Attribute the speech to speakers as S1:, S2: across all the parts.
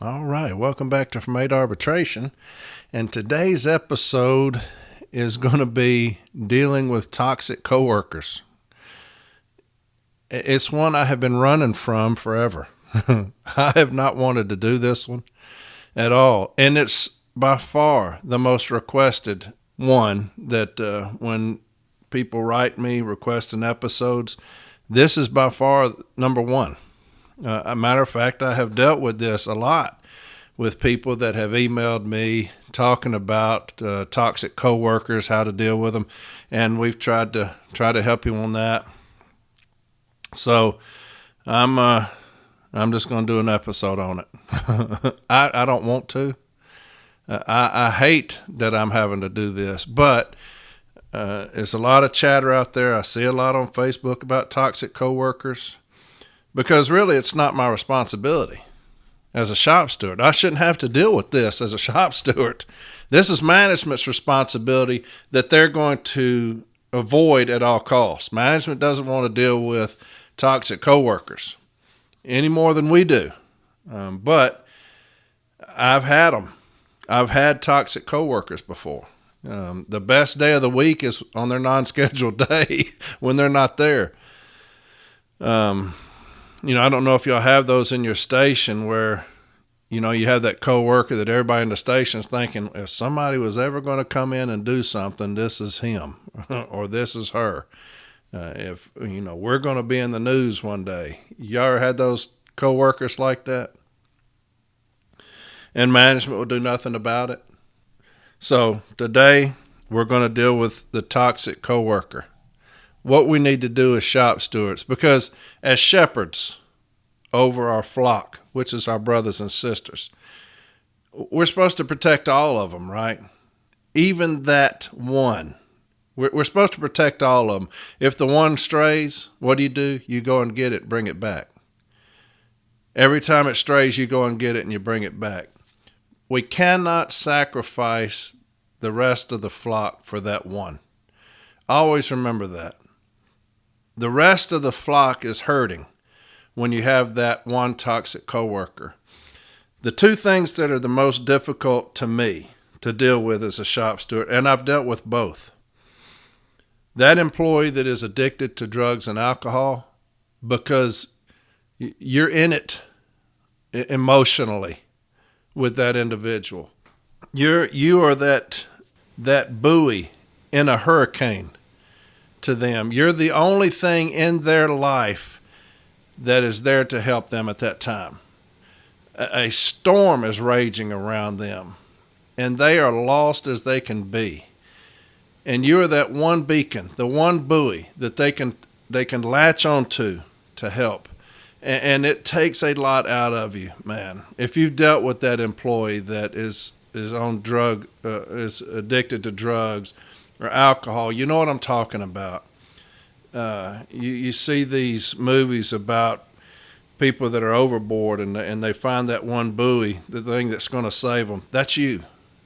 S1: All right, welcome back to From A to Arbitration. And today's episode is going to be dealing with toxic coworkers. It's one I have been running from forever. I have not wanted to do this one at all. And it's by far the most requested one that when people write me requesting episodes, this is by far number one. A matter of fact, I have dealt with this a lot with people that have emailed me talking about toxic coworkers, how to deal with them, and we've tried to help you on that. So I'm just going to do an episode on it. I don't want to. I hate that I'm having to do this, but there's a lot of chatter out there. I see a lot on Facebook about toxic coworkers. Because really, it's not my responsibility as a shop steward. I shouldn't have to deal with this as a shop steward. This is management's responsibility that they're going to avoid at all costs. Management doesn't want to deal with toxic coworkers any more than we do. But I've had them. I've had toxic coworkers before. The best day of the week is on their non-scheduled day when they're not there. I don't know if y'all have those in your station where, you have that coworker that everybody in the station is thinking, if somebody was ever going to come in and do something, this is him or this is her. If we're going to be in the news one day. You ever had those coworkers like that? And management will do nothing about it. So today we're going to deal with the toxic coworker. What we need to do as shop stewards, because as shepherds over our flock, which is our brothers and sisters, we're supposed to protect all of them, right? Even that one. We're supposed to protect all of them. If the one strays, what do? You go and get it, bring it back. Every time it strays, you go and get it and you bring it back. We cannot sacrifice the rest of the flock for that one. Always remember that. The rest of the flock is hurting when you have that one toxic coworker. The two things that are the most difficult to me to deal with as a shop steward, and I've dealt with both. That employee that is addicted to drugs and alcohol, because you're in it emotionally with that individual. You are that buoy in a hurricane to them. You're the only thing in their life that is there to help them at that time. A storm is raging around them, and they are lost as they can be. And you are that one beacon, the one buoy that they can latch onto to help. And it takes a lot out of you, man. If you've dealt with that employee that is on is addicted to drugs or alcohol, you know what I'm talking about. You see these movies about people that are overboard and they find that one buoy, the thing that's going to save them. That's you.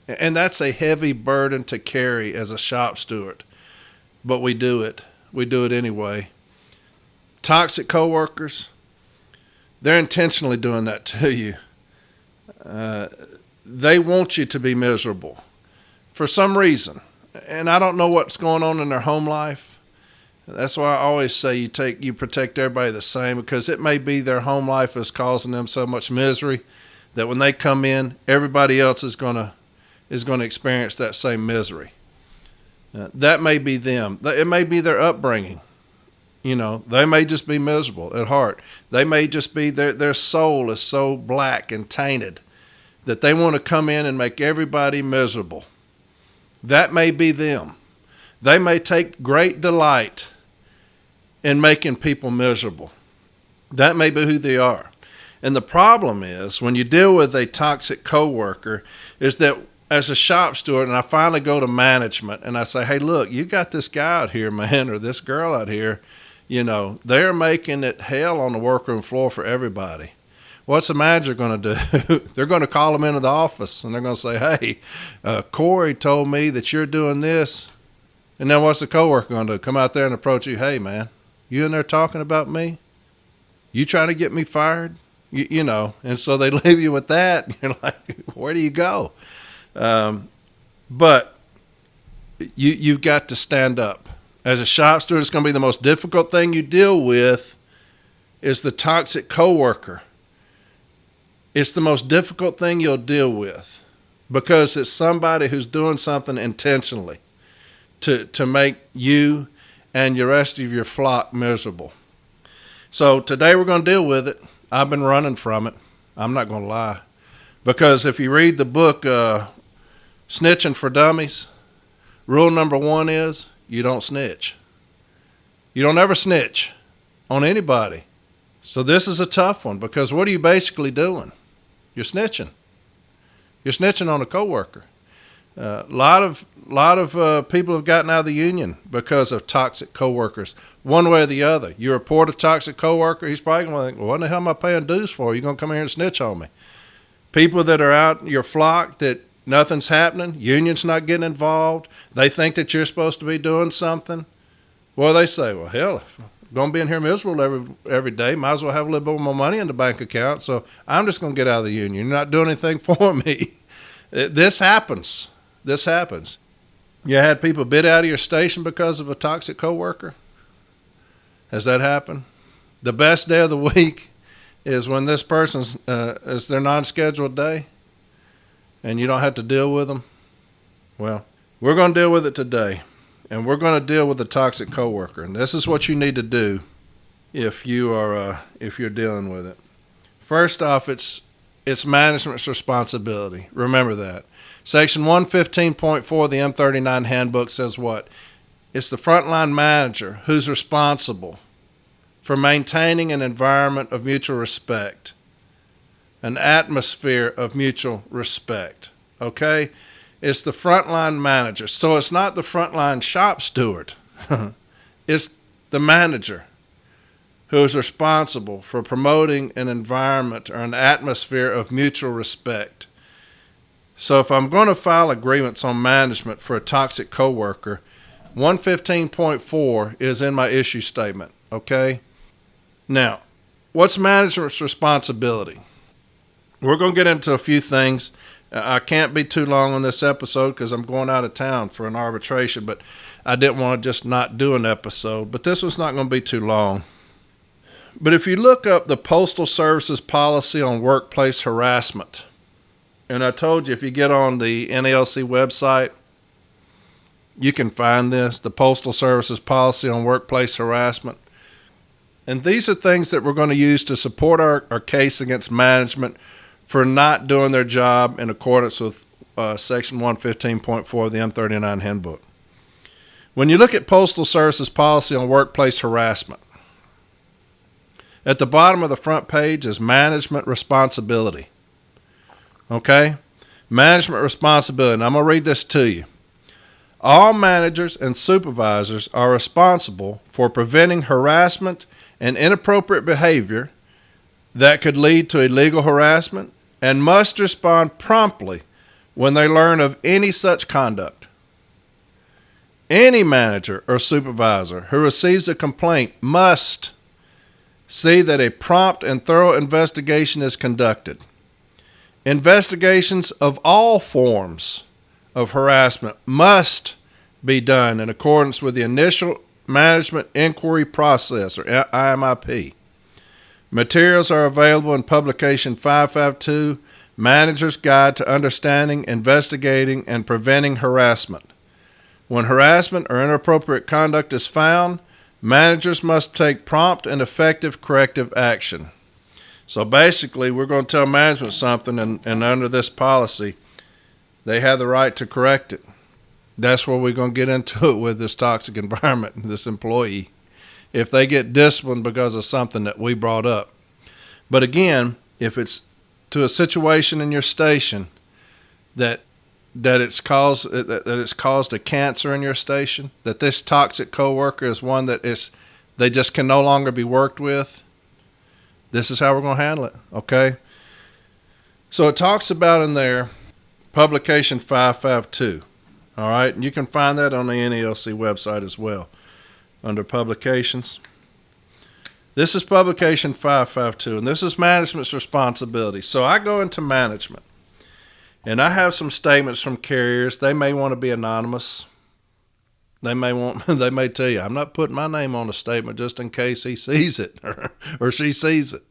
S1: And that's a heavy burden to carry as a shop steward. But we do it. We do it anyway. Toxic coworkers, they're intentionally doing that to you. They want you to be miserable for some reason. And I don't know what's going on in their home life. That's why I always say you protect everybody the same, because it may be their home life is causing them so much misery that when they come in, everybody else is going to experience that same misery. That may be them. It may be their upbringing. They may just be miserable at heart. They may just be their soul is so black and tainted that they want to come in and make everybody miserable. That may be them. They may take great delight in making people miserable. That may be who they are. And the problem is, when you deal with a toxic coworker, is that as a shop steward, and I finally go to management and I say, hey, look, you got this guy out here, man, or this girl out here, they're making it hell on the workroom floor for everybody. What's the manager going to do? They're going to call them into the office and they're going to say, hey, Corey told me that you're doing this. And then what's the coworker going to do? Come out there and approach you. Hey, man, you in there talking about me? You trying to get me fired? you know, and so they leave you with that. And you're like, where do you go? But you've got to stand up. As a shop steward, it's going to be the most difficult thing you deal with is the toxic coworker. It's the most difficult thing you'll deal with because it's somebody who's doing something intentionally to make you and the rest of your flock miserable. So today we're going to deal with it. I've been running from it. I'm not going to lie. Because if you read the book Snitching for Dummies, rule number 1 is you don't snitch. You don't ever snitch on anybody. So this is a tough one because what are you basically doing? You're snitching. You're snitching on a coworker. A lot of people have gotten out of the union because of toxic coworkers, one way or the other. You report a toxic coworker, he's probably going to think, well, what the hell am I paying dues for? You're going to come here and snitch on me. People that are out in your flock that nothing's happening, union's not getting involved, they think that you're supposed to be doing something. Well, they say, well, hell, I'm going to be in here miserable every day. Might as well have a little bit more money in the bank account, so I'm just going to get out of the union. You're not doing anything for me. This happens. This happens. You had people bid out of your station because of a toxic coworker? Has that happened? The best day of the week is when this person's is their non-scheduled day and you don't have to deal with them. Well, we're going to deal with it today, and we're going to deal with the toxic coworker. And this is what you need to do if you're dealing with it. First off, it's management's responsibility. Remember that. Section 115.4 of the M39 handbook says what? It's the frontline manager who's responsible for maintaining an environment of mutual respect, an atmosphere of mutual respect. Okay? It's the frontline manager. So it's not the frontline shop steward. It's the manager who is responsible for promoting an environment or an atmosphere of mutual respect. So if I'm going to file a grievance on management for a toxic coworker, 115.4 is in my issue statement, okay? Now, what's management's responsibility? We're going to get into a few things. I can't be too long on this episode because I'm going out of town for an arbitration, but I didn't want to just not do an episode. But this one's not going to be too long. But if you look up the Postal Service's policy on workplace harassment, and I told you if you get on the NALC website, you can find this, the Postal Service's policy on workplace harassment. And these are things that we're going to use to support our case against management for not doing their job in accordance with Section 115.4 of the M39 handbook. When you look at Postal Service's policy on workplace harassment, at the bottom of the front page is management responsibility. Okay? Management responsibility. And I'm going to read this to you. All managers and supervisors are responsible for preventing harassment and inappropriate behavior that could lead to illegal harassment and must respond promptly when they learn of any such conduct. Any manager or supervisor who receives a complaint must see that a prompt and thorough investigation is conducted. Investigations of all forms of harassment must be done in accordance with the initial management inquiry process, or IMIP. Materials are available in publication 552, Manager's Guide to Understanding, Investigating, and Preventing Harassment. When harassment or inappropriate conduct is found, managers must take prompt and effective corrective action. So basically, we're going to tell management something, and under this policy, they have the right to correct it. That's where we're going to get into it with this toxic environment, this employee, if they get disciplined because of something that we brought up. But again, if it's to a situation in your station that it's caused a cancer in your station, that this toxic coworker is one that they just can no longer be worked with, this is how we're going to handle it, okay? So it talks about in there, publication 552, all right? And you can find that on the NALC website as well, under publications. This is publication 552, and this is management's responsibility. So I go into management, and I have some statements from carriers. They may want to be anonymous. They may tell you, I'm not putting my name on a statement just in case he sees it or she sees it.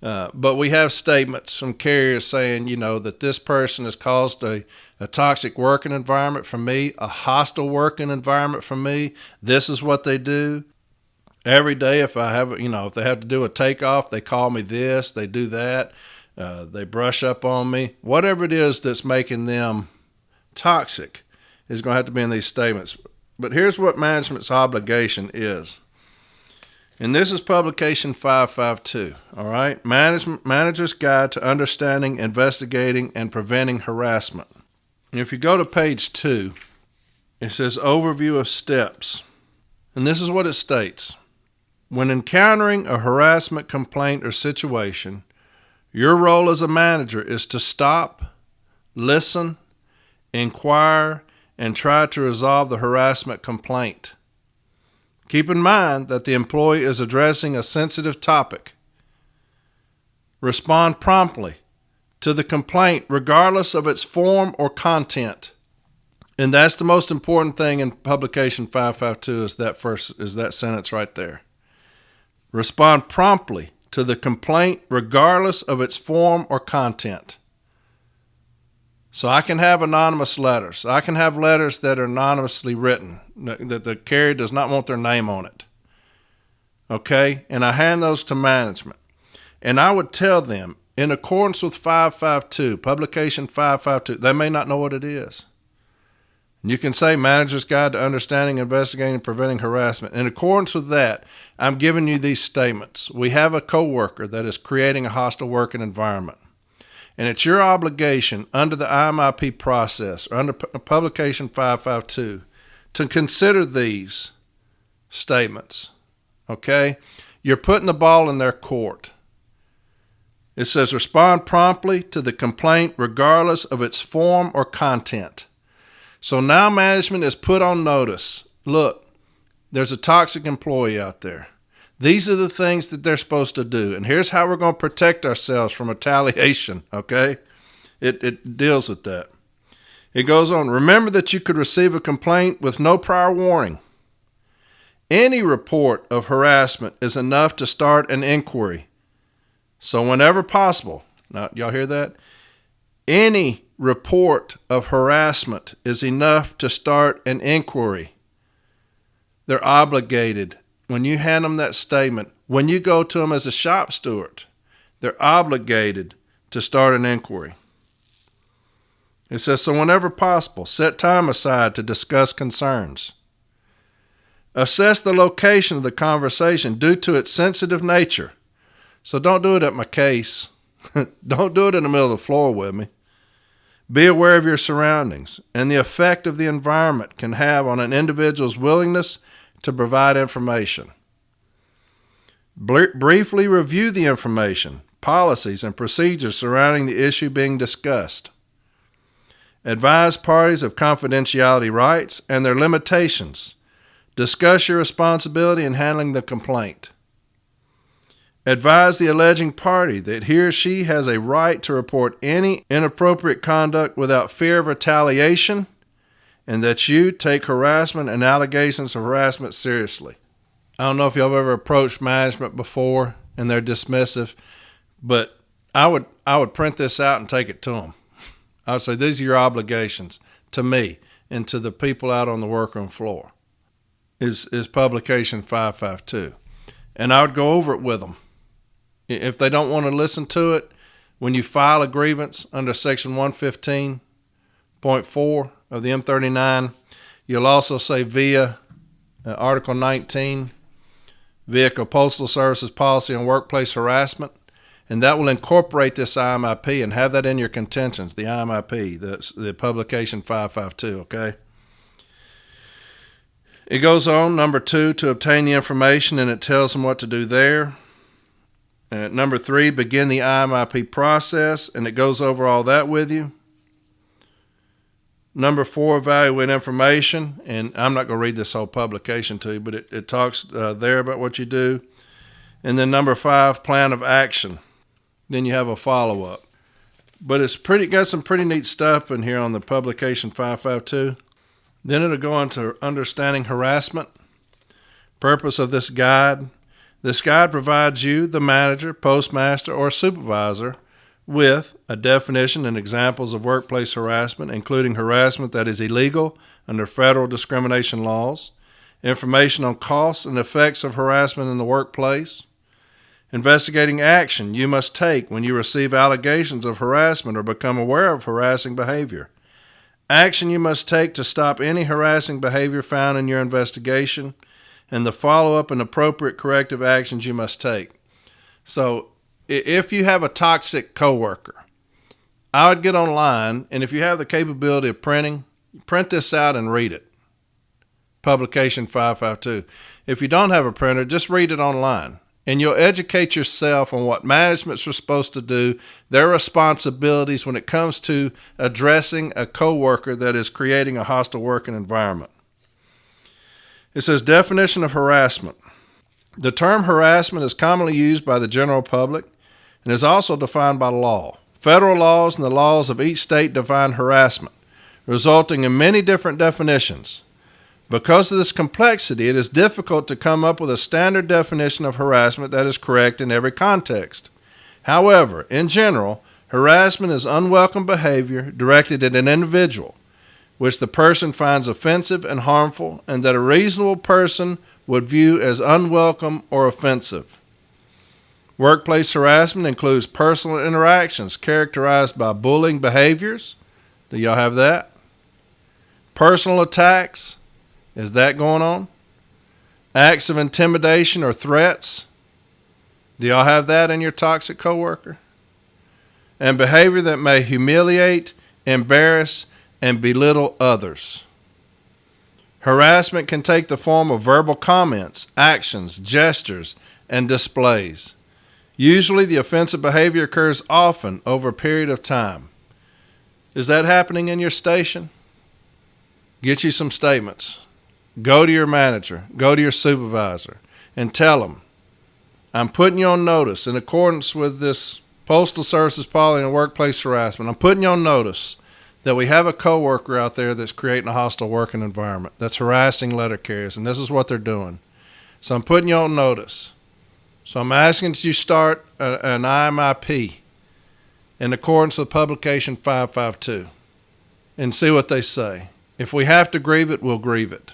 S1: But we have statements from carriers saying, that this person has caused a toxic working environment for me, a hostile working environment for me. This is what they do. Every day, if they have to do a takeoff, they call me this, they do that, they brush up on me. Whatever it is that's making them toxic is going to have to be in these statements. But here's what management's obligation is. And this is publication 552, all right? Manager's Guide to Understanding, Investigating, and Preventing Harassment. And if you go to page 2, it says Overview of Steps. And this is what it states. When encountering a harassment complaint or situation, your role as a manager is to stop, listen, inquire, and try to resolve the harassment complaint. Keep in mind that the employee is addressing a sensitive topic. Respond promptly to the complaint regardless of its form or content. And that's the most important thing in publication 552 is that sentence right there. Respond promptly to the complaint regardless of its form or content. So I can have anonymous letters. I can have letters that are anonymously written, that the carrier does not want their name on it. Okay? And I hand those to management. And I would tell them, in accordance with 552, publication 552, they may not know what it is. You can say Manager's Guide to Understanding, Investigating, and Preventing Harassment. In accordance with that, I'm giving you these statements. We have a coworker that is creating a hostile working environment. And it's your obligation under the IMIP process, or under publication 552, to consider these statements. Okay? You're putting the ball in their court. It says respond promptly to the complaint regardless of its form or content. So now management is put on notice. Look, there's a toxic employee out there. These are the things that they're supposed to do. And here's how we're going to protect ourselves from retaliation, okay? It deals with that. It goes on, remember that you could receive a complaint with no prior warning. Any report of harassment is enough to start an inquiry. So whenever possible, now y'all hear that? Any report of harassment is enough to start an inquiry. They're obligated. When you hand them that statement, when you go to them as a shop steward, they're obligated to start an inquiry. It says, so whenever possible, set time aside to discuss concerns. Assess the location of the conversation due to its sensitive nature. So don't do it at my case. Don't do it in the middle of the floor with me. Be aware of your surroundings and the effect of the environment can have on an individual's willingness to provide information. Briefly review the information, policies, and procedures surrounding the issue being discussed. Advise parties of confidentiality rights and their limitations. Discuss your responsibility in handling the complaint. Advise the alleging party that he or she has a right to report any inappropriate conduct without fear of retaliation, and that you take harassment and allegations of harassment seriously. I don't know if y'all have ever approached management before and they're dismissive, but I would print this out and take it to them. I would say, these are your obligations to me and to the people out on the workroom floor, is publication 552. And I would go over it with them. If they don't want to listen to it, when you file a grievance under Section 115.4 of the M39, you'll also say via Article 19, Vehicle Postal Services Policy on Workplace Harassment, and that will incorporate this IMIP and have that in your contentions, the IMIP, the publication 552, okay? It goes on, number 2, to obtain the information, and it tells them what to do there. Number 3, begin the IMIP process, and it goes over all that with you. Number 4, evaluate information, and I'm not going to read this whole publication to you, but it talks there about what you do. And then number 5, plan of action. Then you have a follow-up. But it's got some pretty neat stuff in here on the publication 552. Then it'll go into understanding harassment. Purpose of this guide. This guide provides you, the manager, postmaster, or supervisor, with a definition and examples of workplace harassment, including harassment that is illegal under federal discrimination laws, information on costs and effects of harassment in the workplace, investigating action you must take when you receive allegations of harassment or become aware of harassing behavior, action you must take to stop any harassing behavior found in your investigation, and the follow-up and appropriate corrective actions you must take. So if you have a toxic coworker, I would get online, and if you have the capability of printing, print this out and read it. Publication 552. If you don't have a printer, just read it online, and you'll educate yourself on what management's supposed to do, their responsibilities when it comes to addressing a coworker that is creating a hostile working environment. It says definition of harassment. The term harassment is commonly used by the general public and is also defined by law. Federal laws and the laws of each state define harassment, resulting in many different definitions. Because of this complexity, it is difficult to come up with a standard definition of harassment that is correct in every context. However, in general, harassment is unwelcome behavior directed at an individual, which the person finds offensive and harmful, and that a reasonable person would view as unwelcome or offensive. Workplace harassment includes personal interactions characterized by bullying behaviors. Do y'all have that? Personal attacks. Is that going on? Acts of intimidation or threats. Do y'all have that in your toxic coworker? And behavior that may humiliate, embarrass, and belittle others. Harassment can take the form of verbal comments, actions, gestures, and displays. Usually the offensive behavior occurs often over a period of time. Is that happening in your station? Get you some statements. Go to your manager, go to your supervisor, and tell them, I'm putting you on notice in accordance with this Postal Services policy on workplace harassment. I'm putting you on notice that we have a coworker out there that's creating a hostile working environment, that's harassing letter carriers, and this is what they're doing. So I'm putting you on notice. So I'm asking that you start an IMIP in accordance with publication 552 and see what they say. If we have to grieve it, we'll grieve it.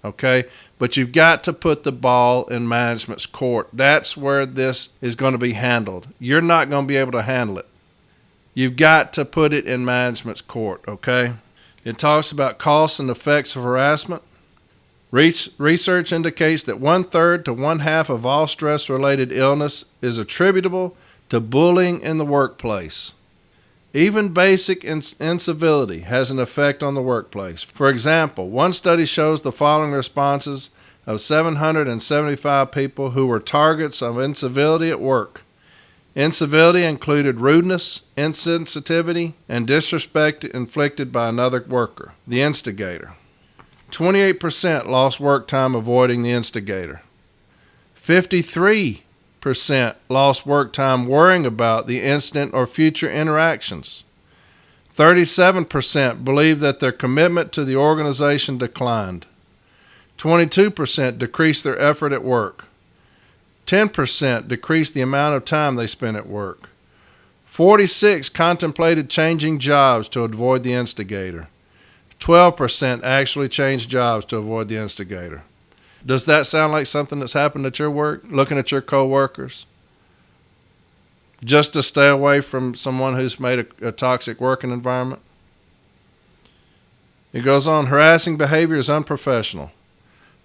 S1: Okay? But you've got to put the ball in management's court. That's where this is going to be handled. You're not going to be able to handle it. You've got to put it in management's court, okay? It talks about costs and effects of harassment. Research indicates that 1/3 to 1/2 of all stress-related illness is attributable to bullying in the workplace. Even basic incivility has an effect on the workplace. For example, one study shows the following responses of 775 people who were targets of incivility at work. Incivility included rudeness, insensitivity, and disrespect inflicted by another worker, the instigator. 28% lost work time avoiding the instigator. 53% lost work time worrying about the incident or future interactions. 37% believed that their commitment to the organization declined. 22% decreased their effort at work. 10% decreased the amount of time they spent at work. 46% contemplated changing jobs to avoid the instigator. 12% actually changed jobs to avoid the instigator. Does that sound like something that's happened at your work? Looking at your coworkers? Just to stay away from someone who's made a toxic working environment? It goes on, harassing behavior is unprofessional.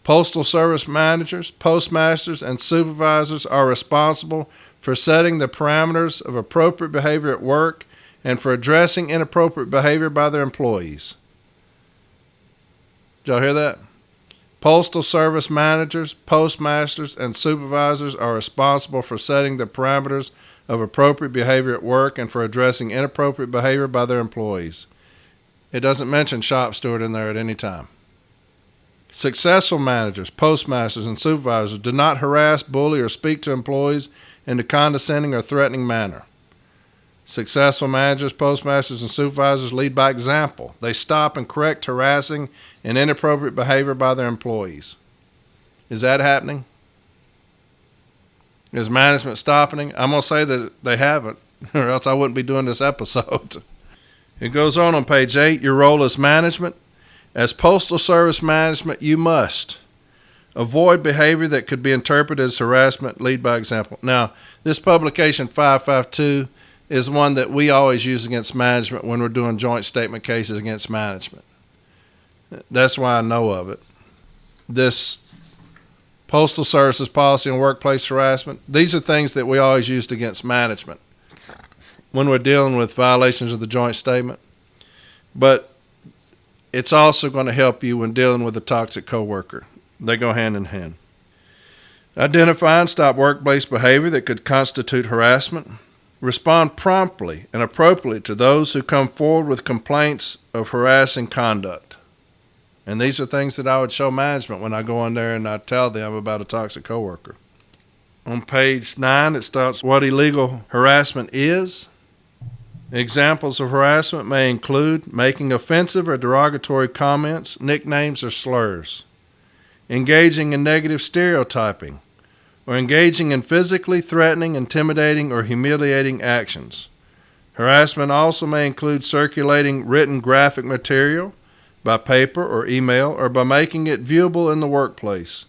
S1: Postal Service managers, postmasters, and supervisors are responsible for setting the parameters of appropriate behavior at work and for addressing inappropriate behavior by their employees. Did y'all hear that? Postal Service managers, postmasters, and supervisors are responsible for setting the parameters of appropriate behavior at work and for addressing inappropriate behavior by their employees. It doesn't mention shop steward in there at any time. Successful managers, postmasters, and supervisors do not harass, bully, or speak to employees in a condescending or threatening manner. Successful managers, postmasters, and supervisors lead by example. They stop and correct harassing and inappropriate behavior by their employees. Is that happening? Is management stopping? I'm going to say that they haven't, or else I wouldn't be doing this episode. It goes on page 8. Your role as management. As Postal Service management, you must avoid behavior that could be interpreted as harassment, lead by example. Now, this publication 552 is one that we always use against management when we're doing joint statement cases against management. That's why I know of it. This Postal Services policy on workplace harassment, these are things that we always used against management when we're dealing with violations of the joint statement. But it's also going to help you when dealing with a toxic coworker. They go hand in hand. Identify and stop workplace behavior that could constitute harassment. Respond promptly and appropriately to those who come forward with complaints of harassing conduct. And these are things that I would show management when I go in there and I tell them about a toxic coworker. On page 9, it starts what illegal harassment is. Examples of harassment may include making offensive or derogatory comments, nicknames, or slurs, engaging in negative stereotyping, or engaging in physically threatening, intimidating, or humiliating actions. Harassment also may include circulating written graphic material by paper or email, or by making it viewable in the workplace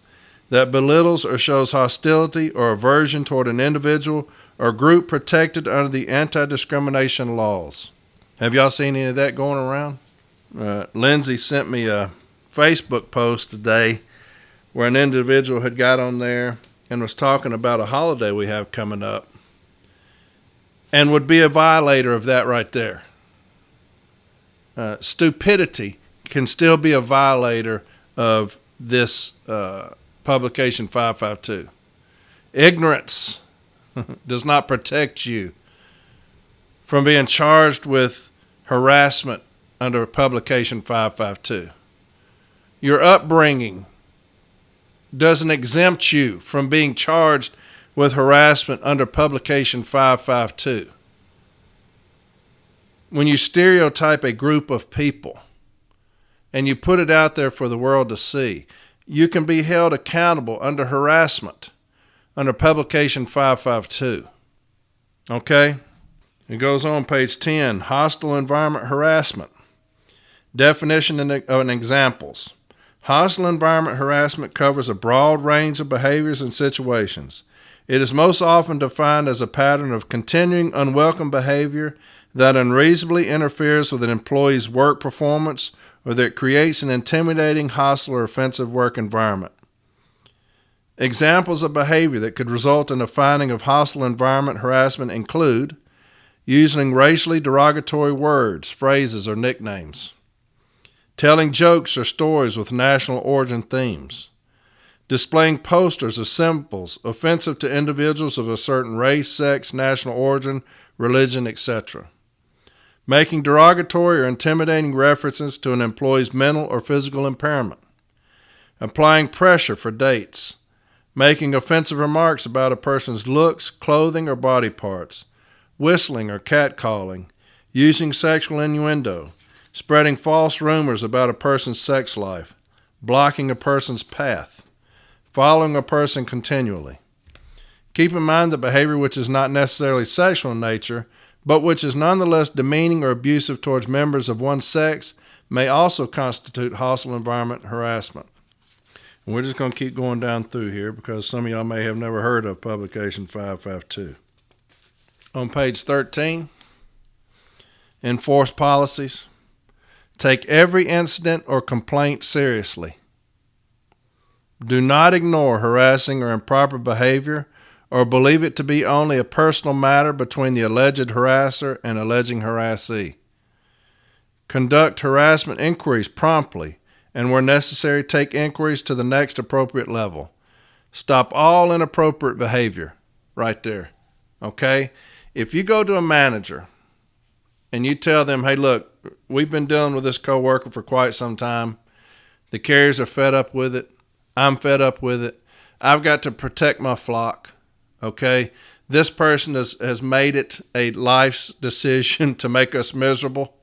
S1: that belittles or shows hostility or aversion toward an individual or group protected under the anti-discrimination laws. Have y'all seen any of that going around? Lindsay sent me a Facebook post today where an individual had got on there and was talking about a holiday we have coming up and would be a violator of that right there. Stupidity can still be a violator of this publication 552. Ignorance does not protect you from being charged with harassment under publication 552. Your upbringing doesn't exempt you from being charged with harassment under publication 552. When you stereotype a group of people and you put it out there for the world to see, you can be held accountable under harassment under publication 552. Okay? It goes on page 10, hostile environment harassment. Definition and examples. Hostile environment harassment covers a broad range of behaviors and situations. It is most often defined as a pattern of continuing unwelcome behavior that unreasonably interferes with an employee's work performance or that creates an intimidating, hostile, or offensive work environment. Examples of behavior that could result in a finding of hostile environment harassment include using racially derogatory words, phrases, or nicknames, telling jokes or stories with national origin themes, displaying posters or symbols offensive to individuals of a certain race, sex, national origin, religion, etc., making derogatory or intimidating references to an employee's mental or physical impairment, applying pressure for dates, making offensive remarks about a person's looks, clothing, or body parts, whistling or catcalling, using sexual innuendo, spreading false rumors about a person's sex life, blocking a person's path, following a person continually. Keep in mind that behavior which is not necessarily sexual in nature, but which is nonetheless demeaning or abusive towards members of one sex, may also constitute hostile environment harassment. And we're just going to keep going down through here because some of y'all may have never heard of publication 552. On page 13, enforce policies. Take every incident or complaint seriously. Do not ignore harassing or improper behavior or believe it to be only a personal matter between the alleged harasser and alleging harassee. Conduct harassment inquiries promptly and where necessary take inquiries to the next appropriate level. Stop all inappropriate behavior right there, okay? If you go to a manager and you tell them, hey, look, we've been dealing with this coworker for quite some time. The carriers are fed up with it. I'm fed up with it. I've got to protect my flock. Okay? This person has made it a life's decision to make us miserable.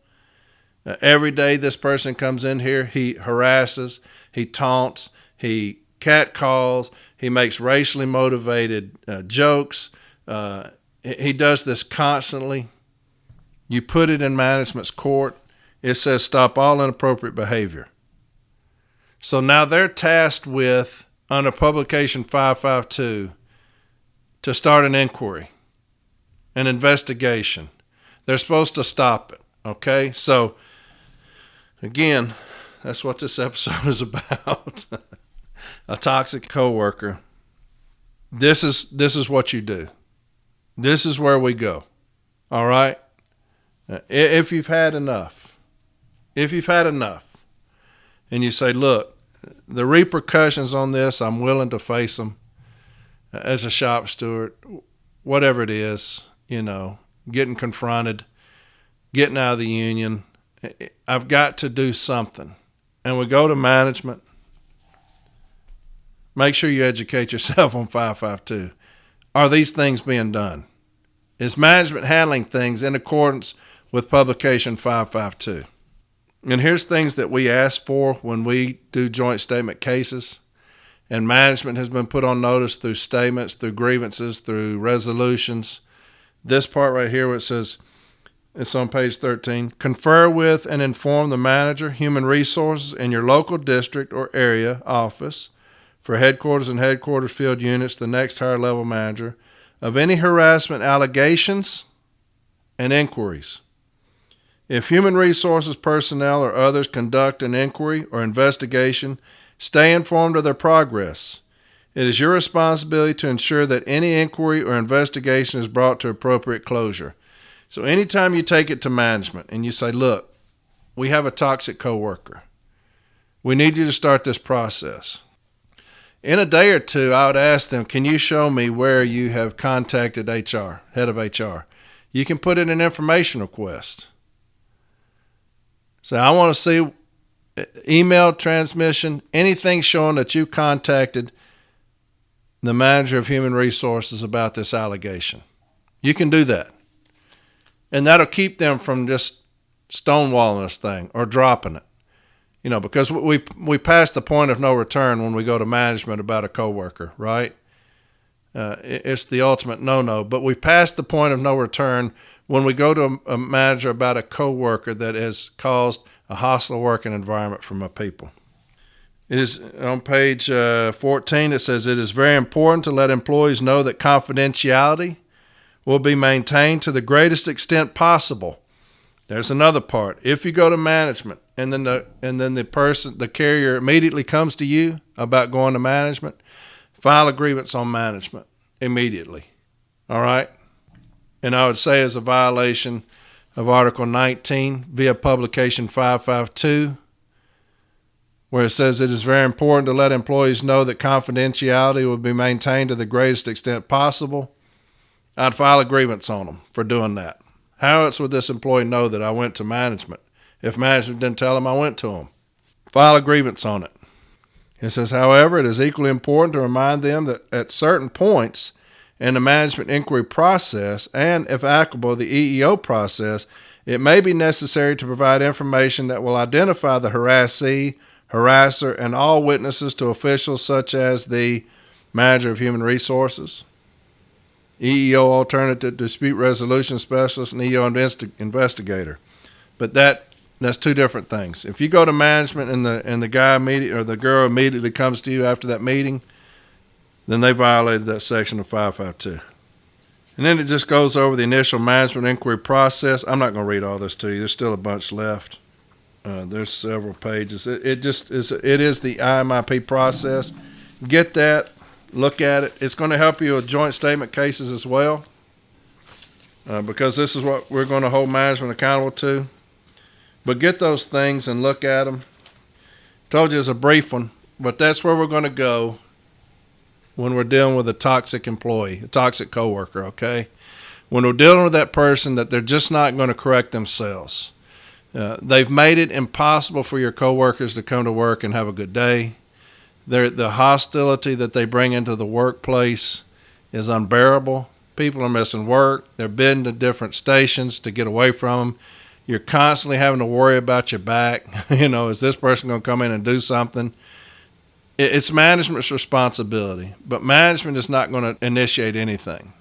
S1: Every day this person comes in here, he harasses, he taunts, he catcalls, he makes racially motivated jokes. He does this constantly. You put it in management's court. It says stop all inappropriate behavior. So now they're tasked with, under Publication 552, to start an inquiry, an investigation. They're supposed to stop it, okay? So, again, that's what this episode is about. A toxic coworker. This is what you do. This is where we go, all right? If you've had enough, and you say, look, the repercussions on this, I'm willing to face them as a shop steward, whatever it is, getting confronted, getting out of the union. I've got to do something. And we go to management. Make sure you educate yourself on 552. Are these things being done? Is management handling things in accordance with Publication 552? And here's things that we ask for when we do joint statement cases. And management has been put on notice through statements, through grievances, through resolutions. This part right here where it says, it's on page 13, confer with and inform the manager, human resources in your local district or area office for headquarters and headquarters field units, the next higher level manager, of any harassment allegations and inquiries. If human resources personnel or others conduct an inquiry or investigation, stay informed of their progress. It is your responsibility to ensure that any inquiry or investigation is brought to appropriate closure. So anytime you take it to management and you say, look, we have a toxic coworker. We need you to start this process. In a day or two, I would ask them, can you show me where you have contacted HR, head of HR? You can put in an information request. So I want to see email transmission, anything showing that you contacted the manager of human resources about this allegation. You can do that. And that'll keep them from just stonewalling this thing or dropping it. Because we pass the point of no return when we go to management about a coworker, right? It's the ultimate no-no. But we've passed the point of no return when we go to a manager about a coworker that has caused a hostile working environment for my people. It is on page 14. It says, it is very important to let employees know that confidentiality will be maintained to the greatest extent possible. There's another part. If you go to management and then the carrier immediately comes to you about going to management, file a grievance on management immediately. All right? And I would say as a violation of Article 19 via Publication 552, where it says it is very important to let employees know that confidentiality will be maintained to the greatest extent possible, I'd file a grievance on them for doing that. How else would this employee know that I went to management if management didn't tell him I went to them? File a grievance on it. It says, however, it is equally important to remind them that at certain points in the management inquiry process, and if applicable, the EEO process, it may be necessary to provide information that will identify the harassee, harasser, and all witnesses to officials such as the manager of human resources, EEO alternative dispute resolution specialist, and EEO investigator. But that's two different things. If you go to management and the guy or the girl immediately comes to you after that meeting, then they violated that section of 552. And then it just goes over the initial management inquiry process. I'm not going to read all this to you. There's still a bunch left. There's several pages. It is the IMIP process. Get that. Look at it. It's going to help you with joint statement cases as well, because this is what we're going to hold management accountable to. But get those things and look at them. Told you it's a brief one, but that's where we're going to go when we're dealing with a toxic employee, a toxic coworker, okay? When we're dealing with that person that they're just not going to correct themselves. They've made it impossible for your coworkers to come to work and have a good day. The hostility that they bring into the workplace is unbearable. People are missing work. They're bidding to different stations to get away from them. You're constantly having to worry about your back. Is this person going to come in and do something? It's management's responsibility, but management is not going to initiate anything.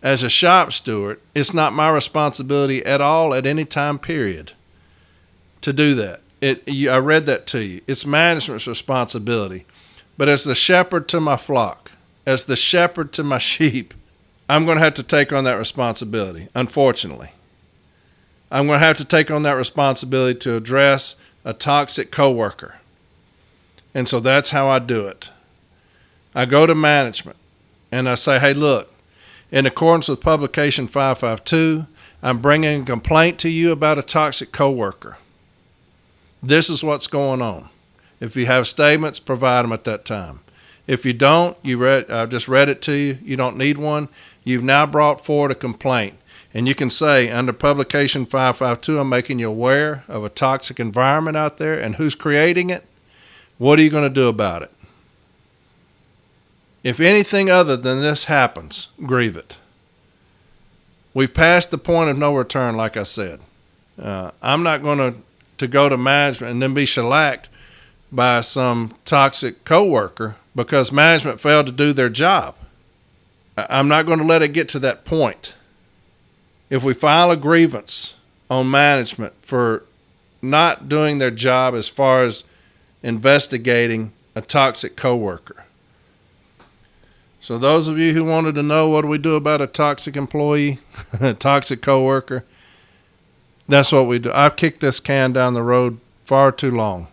S1: As a shop steward, it's not my responsibility at all at any time period to do that. I read that to you. It's management's responsibility. But as the shepherd to my flock, as the shepherd to my sheep, I'm going to have to take on that responsibility, unfortunately. I'm going to have to take on that responsibility to address a toxic coworker. And so that's how I do it. I go to management and I say, hey, look, in accordance with Publication 552, I'm bringing a complaint to you about a toxic coworker. This is what's going on. If you have statements, provide them at that time. If you don't, I've just read it to you, you don't need one, you've now brought forward a complaint. And you can say, under Publication 552, I'm making you aware of a toxic environment out there and who's creating it. What are you going to do about it? If anything other than this happens, grieve it. We've passed the point of no return, like I said. I'm not going to go to management and then be shellacked by some toxic coworker because management failed to do their job. I'm not going to let it get to that point. If we file a grievance on management for not doing their job as far as investigating a toxic coworker. So those of you who wanted to know what do we do about a toxic employee, a toxic coworker, that's what we do. I've kicked this can down the road far too long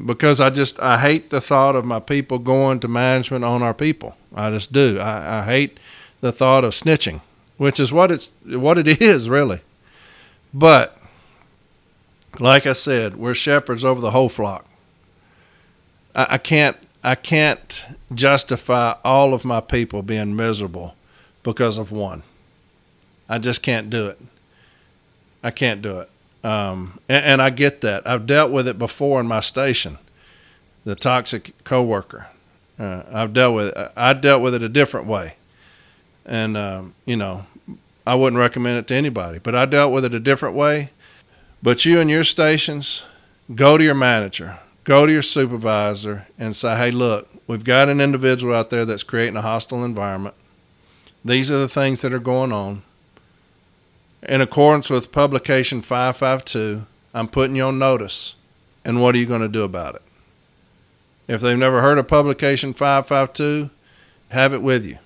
S1: because I hate the thought of my people going to management on our people. I just do. I hate the thought of snitching, which is what it is really. But like I said, we're shepherds over the whole flock. I can't justify all of my people being miserable because of one. I just can't do it. I can't do it. And I get that. I've dealt with it before in my station, the toxic coworker. I've dealt with it. I dealt with it a different way. And, I wouldn't recommend it to anybody, but I dealt with it a different way. But you and your stations, go to your manager, go to your supervisor and say, hey, look, we've got an individual out there that's creating a hostile environment. These are the things that are going on. In accordance with Publication 552, I'm putting you on notice. And what are you going to do about it? If they've never heard of Publication 552, have it with you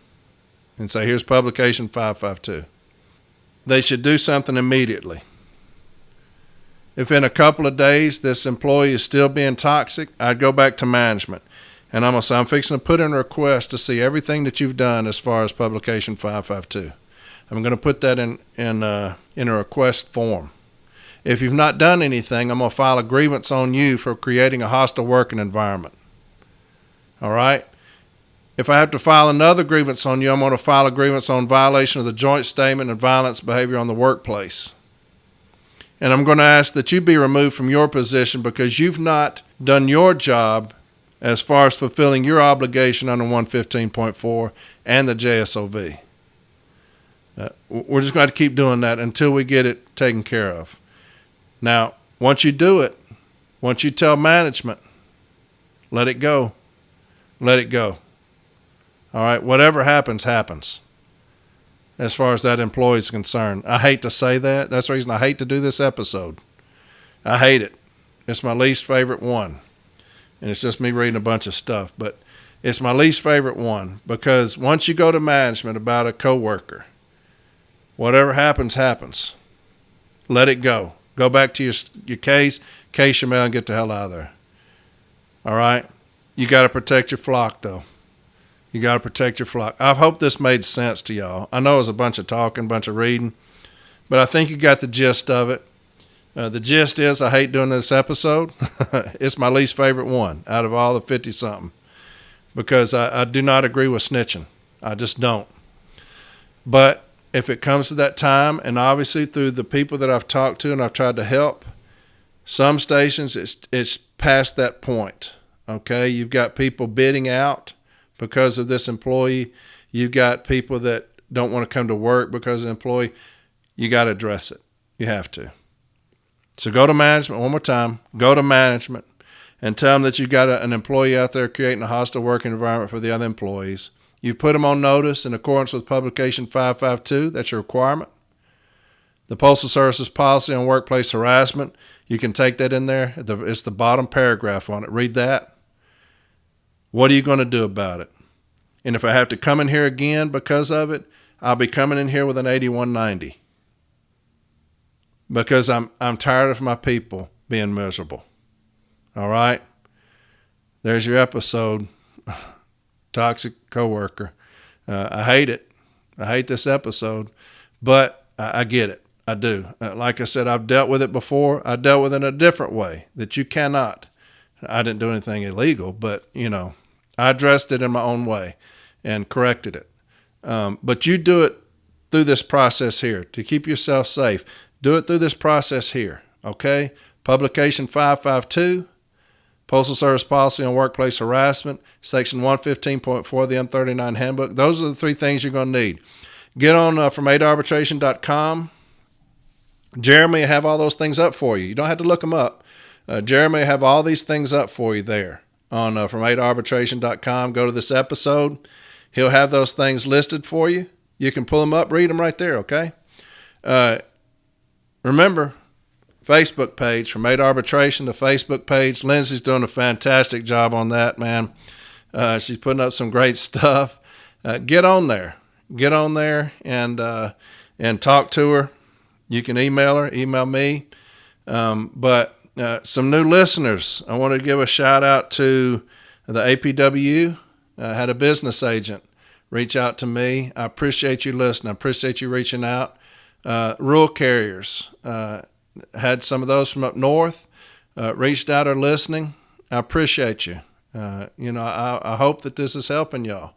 S1: and say, here's Publication 552. They should do something immediately. If in a couple of days this employee is still being toxic, I'd go back to management. And I'm going to say, I'm fixing to put in a request to see everything that you've done as far as Publication 552. I'm going to put that in a request form. If you've not done anything, I'm going to file a grievance on you for creating a hostile working environment. All right? If I have to file another grievance on you, I'm going to file a grievance on violation of the joint statement and violence behavior on the workplace. And I'm going to ask that you be removed from your position because you've not done your job as far as fulfilling your obligation under 115.4 and the JSOV. We're just going to keep doing that until we get it taken care of. Now, once you do it, once you tell management, let it go. Let it go. All right, whatever happens, happens. As far as that employee is concerned. I hate to say that. That's the reason I hate to do this episode. I hate it. It's my least favorite one. And it's just me reading a bunch of stuff. But it's my least favorite one because once you go to management about a coworker, whatever happens, happens. Let it go. Go back to your case your mail, and get the hell out of there. All right? You got to protect your flock, though. You got to protect your flock. I hope this made sense to y'all. I know it was a bunch of talking, bunch of reading, but I think you got the gist of it. The gist is I hate doing this episode. It's my least favorite one out of all the 50-something because I do not agree with snitching. I just don't. But if it comes to that time, and obviously through the people that I've talked to and I've tried to help, some stations it's past that point. Okay, you've got people bidding out because of this employee. You've got people that don't want to come to work because of the employee. You got to address it. You have to. So go to management one more time. Go to management and tell them that you've got an employee out there creating a hostile working environment for the other employees. You put them on notice in accordance with Publication 552. That's your requirement. The Postal Service's policy on workplace harassment, you can take that in there. It's the bottom paragraph on it. Read that. What are you going to do about it? And if I have to come in here again because of it, I'll be coming in here with an 8190. Because I'm tired of my people being miserable. All right? There's your episode, Toxic Coworker. I hate it. I hate this episode, but I get it. I do. Like I said, I've dealt with it before. I dealt with it in a different way that you cannot. I didn't do anything illegal, but, I addressed it in my own way and corrected it. But you do it through this process here to keep yourself safe. Do it through this process here, okay? Publication 552, Postal Service Policy on Workplace Harassment, Section 115.4 of the M39 Handbook. Those are the three things you're going to need. Get on from aidarbitration.com. Jeremy will have all those things up for you. You don't have to look them up. Jeremy will have all these things up for you there on from aidarbitration.com. Go to this episode. He'll have those things listed for you. You can pull them up, read them right there, okay? Remember, Facebook page, from Aid Arbitration, the Facebook page. Lindsay's doing a fantastic job on that, man. She's putting up some great stuff. Get on there. Get on there and talk to her. You can email her, email me. But some new listeners. I want to give a shout out to the APW. Had a business agent reach out to me. I appreciate you listening. I appreciate you reaching out. Rural carriers, had some of those from up north, reached out or listening. I appreciate you. I hope that this is helping y'all.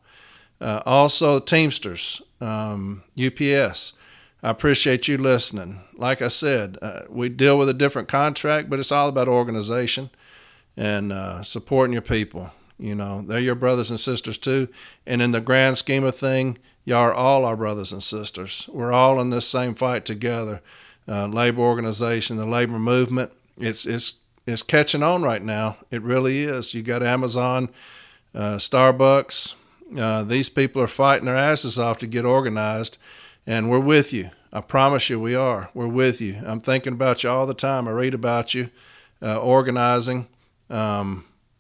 S1: Also Teamsters, UPS, I appreciate you listening. Like I said, we deal with a different contract, but it's all about organization and supporting your people. They're your brothers and sisters too. And in the grand scheme of things, y'all are all our brothers and sisters. We're all in this same fight together. Labor organization, the labor movement, it's catching on right now. It really is. You got Amazon, Starbucks. These people are fighting their asses off to get organized, and we're with you. I promise you we are. We're with you. I'm thinking about you all the time. I read about you, organizing.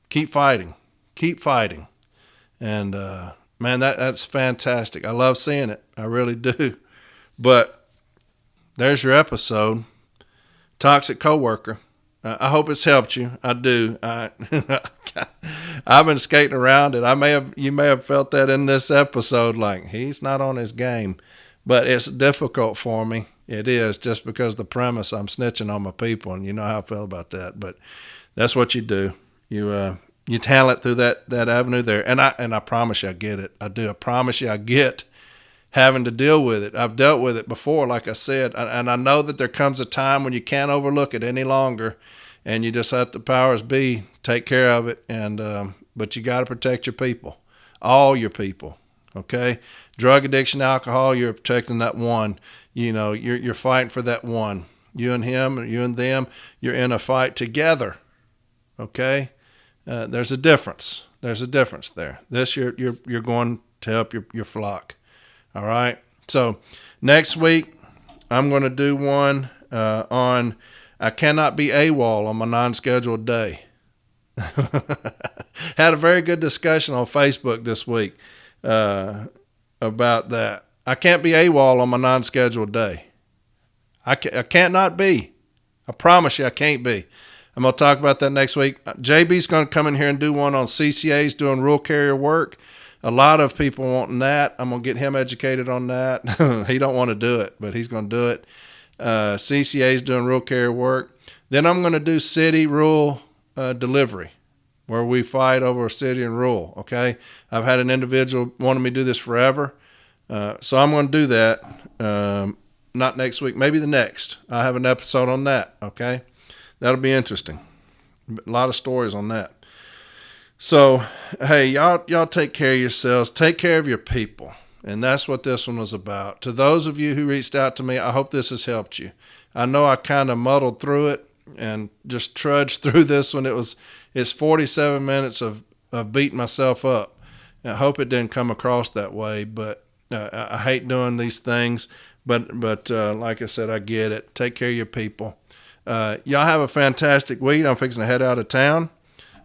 S1: Keep fighting. Keep fighting. And, man, that's fantastic. I love seeing it. I really do. But there's your episode, Toxic Coworker. I hope it's helped you. I do. I've been skating around it. You may have felt that in this episode, like he's not on his game. But it's difficult for me. It is, just because the premise, I'm snitching on my people, and you know how I feel about that. But that's what you do. You handle it through that avenue there. And I promise you I get it. I do. I promise you I get having to deal with it. I've dealt with it before, like I said. And I know that there comes a time when you can't overlook it any longer, and you just let the powers be take care of it. And but you got to protect your people, all your people, okay? Drug addiction, alcohol, you're protecting that one. You're fighting for that one. You and him, you and them, you're in a fight together, okay? There's a difference. There's a difference there. This you're going to help your flock. All right. So next week I'm going to do one on I cannot be AWOL on my non-scheduled day. Had a very good discussion on Facebook this week about that. I can't be AWOL on my non-scheduled day. I can't not be. I promise you I can't be. I'm going to talk about that next week. JB's going to come in here and do one on CCAs doing rural carrier work. A lot of people wanting that. I'm going to get him educated on that. He don't want to do it, but he's going to do it. CCAs doing rural carrier work. Then I'm going to do city rural delivery, where we fight over city and rural, okay? I've had an individual wanting me to do this forever. So I'm going to do that. Not next week, maybe the next. I have an episode on that. Okay, that'll be interesting. A lot of stories on that. So, hey, y'all take care of yourselves. Take care of your people. And that's what this one was about. To those of you who reached out to me, I hope this has helped you. I know I kind of muddled through it and just trudged through this one. It's 47 minutes of beating myself up. I hope it didn't come across that way, but I hate doing these things. But like I said, I get it. Take care of your people. Y'all have a fantastic week. I'm fixing to head out of town.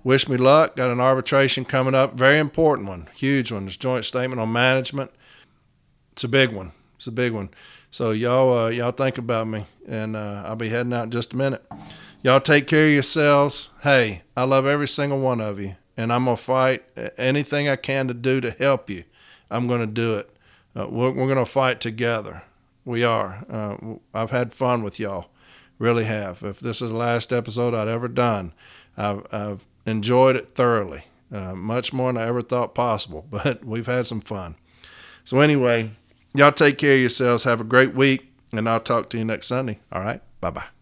S1: Wish me luck. Got an arbitration coming up. Very important one. Huge one. It's joint statement on management. It's a big one. So y'all think about me, and I'll be heading out in just a minute. Y'all take care of yourselves. Hey, I love every single one of you, and I'm going to fight anything I can to do to help you. I'm going to do it. We're going to fight together. We are. I've had fun with y'all. Really have. If this is the last episode I'd ever done, I've enjoyed it thoroughly, much more than I ever thought possible, but we've had some fun. So anyway, y'all take care of yourselves. Have a great week, and I'll talk to you next Sunday. All right? Bye-bye.